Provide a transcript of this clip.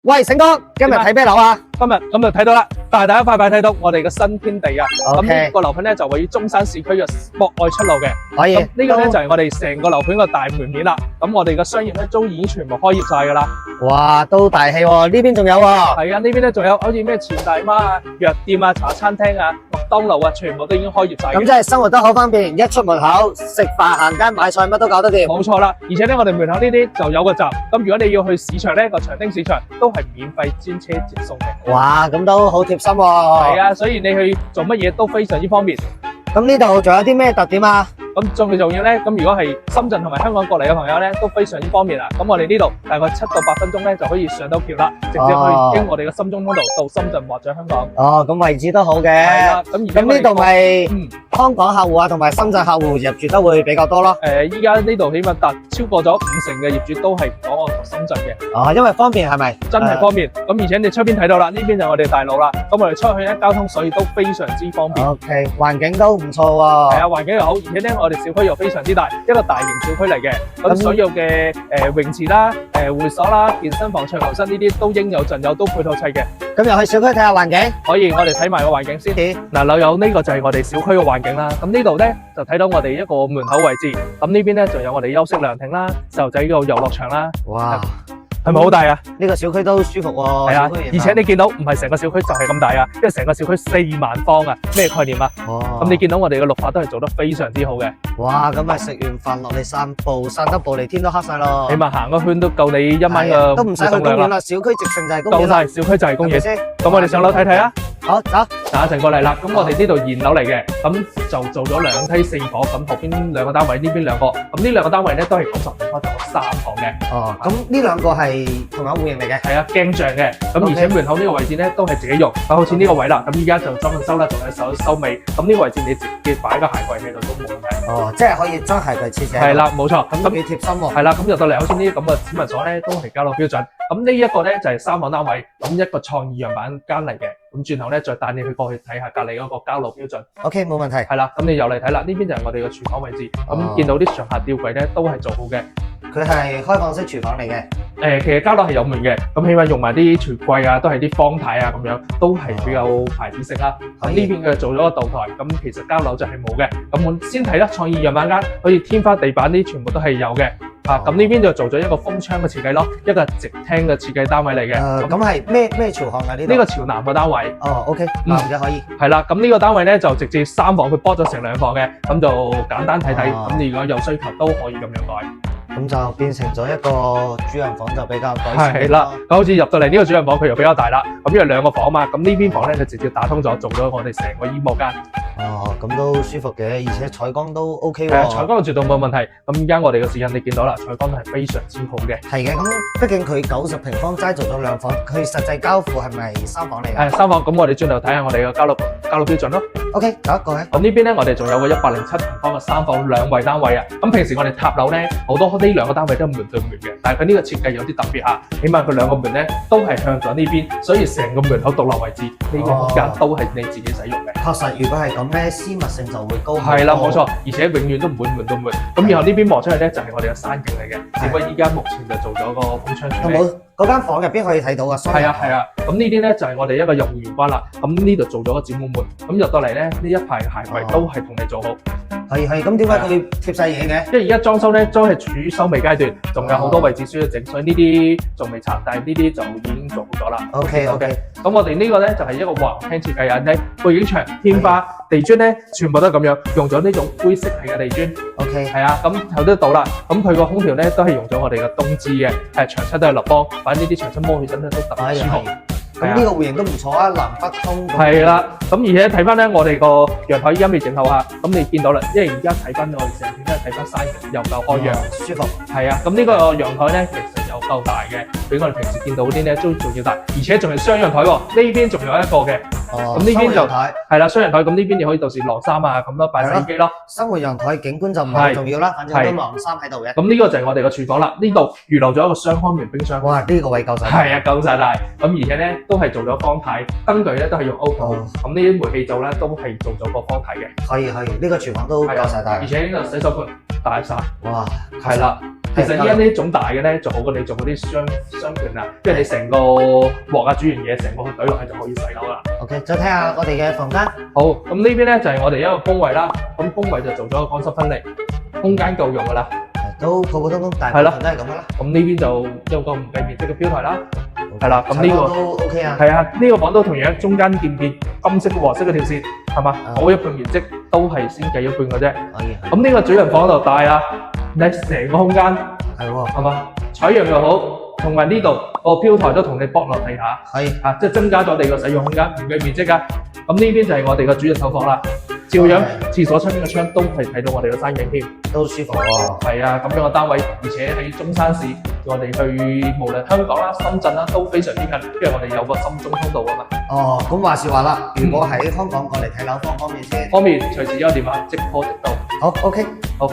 喂，醒哥，今日睇咩樓啊？今日咁就睇到啦，大大一塊睇到我哋嘅新天地啊！咁 OK 呢個樓盤咧就位於中山市區嘅博愛出路嘅。可以。咁呢個咧就係我哋成個樓盤嘅大門面啦。咁我哋嘅商業咧都已經全部開業晒㗎啦。哇，都大氣喎！呢邊仲有喎。係啊，呢邊咧仲有好似咩錢大媽啊、藥店啊、茶餐廳啊、麥當勞啊，全部都已經開業晒。咁即係生活得好方便，一出門口食飯、行街、買菜乜都搞得掂。冇錯啦，而且咧我哋門口呢啲就有個閘。咁如果你要去市場咧，個長汀市場都係免費專車接送嘅。哇，咁都好貼心喎。係啊，所以你去做乜嘢都非常之方便。咁呢度仲有啲咩特點啊？咁最重要咧，咁如果係深圳同埋香港過嚟嘅朋友咧，都非常之方便啦。咁我哋呢度大概7到8分鐘咧就可以上到橋啦，直接去經我哋嘅深中通道到深圳或者香港。哦，咁位置都好嘅。係啦，咁呢度咪香港客戶啊，同埋深圳客戶入住得會比較多咯。依家呢度起碼超過咗50%嘅業主都係講我深圳嘅。哦，因為方便係咪？真係方便。咁而且你出邊睇到啦，呢邊就係我哋大路啦。咁我哋出去咧交通所以都非常之方便。OK， 環境都唔錯喎。係啊，環境又好，而且咧我哋小區又非常之大，一個大型小區嚟嘅。咁所有嘅泳池啦、會所啦、健身房、桌球室呢啲都應有盡有，都配套齊嘅。咁又去小區睇下環境。可以，我哋睇埋個環境先。嗱，樓友呢個就係我哋小區嘅環境啦。咁呢度咧就睇到我哋一個門口位置。咁呢邊咧就有我哋休息涼亭啦、細路仔個遊樂場啦。哇！係咪好大啊？呢個小區都舒服喎。係啊，而且你見到唔係成個小區就係咁大啊，因為成個小區4萬方啊，咩概念啊？咁你見到我哋嘅綠化都係做得非常之好嘅。哇！咁咪食完飯落嚟散步，散得步嚟天都黑晒咯。起碼行個圈都夠你1晚嘅。都唔使去公園啦，小區直程就係公園。夠晒，小區就係公園。咁我哋上樓睇睇啊。好，走。嗱，一齊過嚟啦。咁我哋呢度現樓嚟嘅，咁就做咗2梯4房，咁後邊2個單位，呢邊2個。咁呢2個單位咧都係95方，就3房嘅。哦，咁呢2個係同樣戶型嚟嘅。係啊，鏡像嘅。咁而且門口呢個位置咧都係自己用。好似呢個位啦，咁依家就裝緊修啦，仲有收尾。咁呢個位置你直接擺個鞋櫃喺度都冇問題。哦，即係可以將鞋櫃設置。係啦，冇錯。咁幾貼心喎。係啦，咁入到嚟好似呢啲咁嘅指紋鎖咧都係交到標準。咁呢一個咧就係3房單位，咁一個創意樣板間嚟嘅。咁轉頭咧再帶你去過去睇下隔離嗰個交路標準。OK， 冇問題。係啦，咁你又嚟睇啦，呢邊就係我哋嘅廚房位置。咁見到啲上下吊櫃咧都係做好嘅。佢係開放式廚房嚟嘅。其實交樓係有門嘅，咁起碼用埋啲櫥櫃啊，都係啲方太啊咁樣，都係比較牌子性啦。咁呢邊佢做咗個道台，咁其實交樓就係冇嘅。咁我先睇啦，創意樣板間，好似天花地板啲全部都係有嘅。咁呢邊就做咗一個封窗嘅設計咯，一個直廳嘅設計單位嚟嘅。咁係咩朝向啊？呢個朝南嘅單位。哦，OK，南嘅可以。係啦，咁呢個單位咧就直接3房，佢波咗成2房嘅，咁就簡單睇睇。咁你如果有需求都可以咁樣改。咁就變成咗一個主人房，就比較改善。係啦，咁好似入到嚟呢個主人房，佢又比較大啦。咁因為2個房嘛，咁呢邊房咧就直接打通咗，做咗我哋成個衣帽間。哦，咁都舒服嘅，而且採光都 OK 喎。採光絕對冇問題。咁而家我哋嘅時間你見到啦，採光都係非常之好嘅。係嘅，咁畢竟佢90平方齋做咗2房，佢實際交付係咪3房嚟㗎？係3房，咁我哋轉頭睇下我哋嘅交樓標準咯。OK，走一個咧。咁呢邊咧，我哋仲有個107平方嘅3房2衛單位啊。咁平時我哋塔樓咧，好多呢2個單位都係門對門嘅，但係佢呢個設計有啲特別嚇，起碼佢2個門咧都係向咗呢邊，所以成個門口獨立位置，呢個空間都係你自己使用嘅。確實，如果係咁咧，私密性就會高。係啦，冇錯，而且永遠都唔會門對門。咁然後呢邊望出去咧，就係我哋嘅山景嚟嘅，只不過依家目前就做咗個封窗出嚟。有冇嗰間房入邊可以睇到啊？係啊係啊，咁呢啲咧就係我哋一個入戶玄關啦。咁呢度做咗個展門門，咁入到嚟咧，呢一排鞋櫃都係同你做好。係，咁點解佢貼晒嘢嘅？因為而家裝修咧都係處於收尾階段，仲有好多位置需要整，所以呢啲仲未拆，但係呢啲就已經做好咗啦。OK。咁我哋呢個咧就係一個橫廳設計啊，你背景牆、天花、地磚咧全部都係咁樣，用咗呢種灰色系嘅地磚。OK。係啊，咁睇得到啦。咁佢個空調咧都係用咗我哋嘅東芝嘅，牆漆都係立邦，反正呢啲牆漆摸起身咧都特別舒服。咁呢個戶型都唔錯啊，南北通。係啦，咁而且睇翻咧，我哋個陽台依家未整好啊，咁你見到啦，因為而家睇翻我哋成片都係睇翻山景，又夠開揚，舒服。係啊，咁呢個陽台咧其實又夠大嘅，比我哋平時見到啲咧都仲要大，而且仲係雙陽台喎，呢邊仲有一個嘅。咁呢邊就係啦，雙陽台，咁呢邊你可以到時晾衫啊，咁咯，擺洗衣機咯。生活陽台景觀就唔係重要啦，反正都晾衫喺度嘅。咁呢個就係我哋嘅廚房啦，呢度預留咗一個雙開門冰箱。哇，呢個位夠晒。係啊，夠晒大。咁而且咧都係做咗方太，燈具咧都係用 OPPO。咁呢啲煤氣灶咧都係做咗個方太嘅。可以，呢個廚房都夠晒大。而且呢個洗手盆大晒。哇，係啦。其實依家呢種大嘅咧，就好過你做嗰啲雙權啊，因為你成個鑊啊煮完嘢，成個去懟落去就可以洗樓啦。OK，再睇下我哋嘅房間。好，咁呢邊咧就係我哋一個工位啦，咁工位就做咗個乾濕分離，空間夠用噶啦。都普普通通，大部分都係咁噶啦。咁呢邊就有個唔計面積嘅標台啦，係啦。咁呢個都 OK 啊。係啊，呢個房都同樣中間見唔見金色黃色嗰條線係嘛？嗰一半面積都係先計一半嘅啫。可以。咁呢個主人房就大啊，你成個空間係喎，係嘛？採樣又好，同埋呢度個標台都同你駁落地下，係啊，即係增加咗你個使用空間，唔計面積㗎。咁呢邊就係我哋嘅主人手房啦。照樣廁所出邊嘅窗都係睇到我哋嘅山景添，都舒服喎。係啊，咁樣嘅單位，而且喺中山市，我哋去無論香港啦、深圳啦都非常之近，因為我哋有個深中通道啊嘛。哦，咁話說話啦，如果喺香港過嚟睇樓方便先。方面隨時有電話即 call 即到。好 OK。好。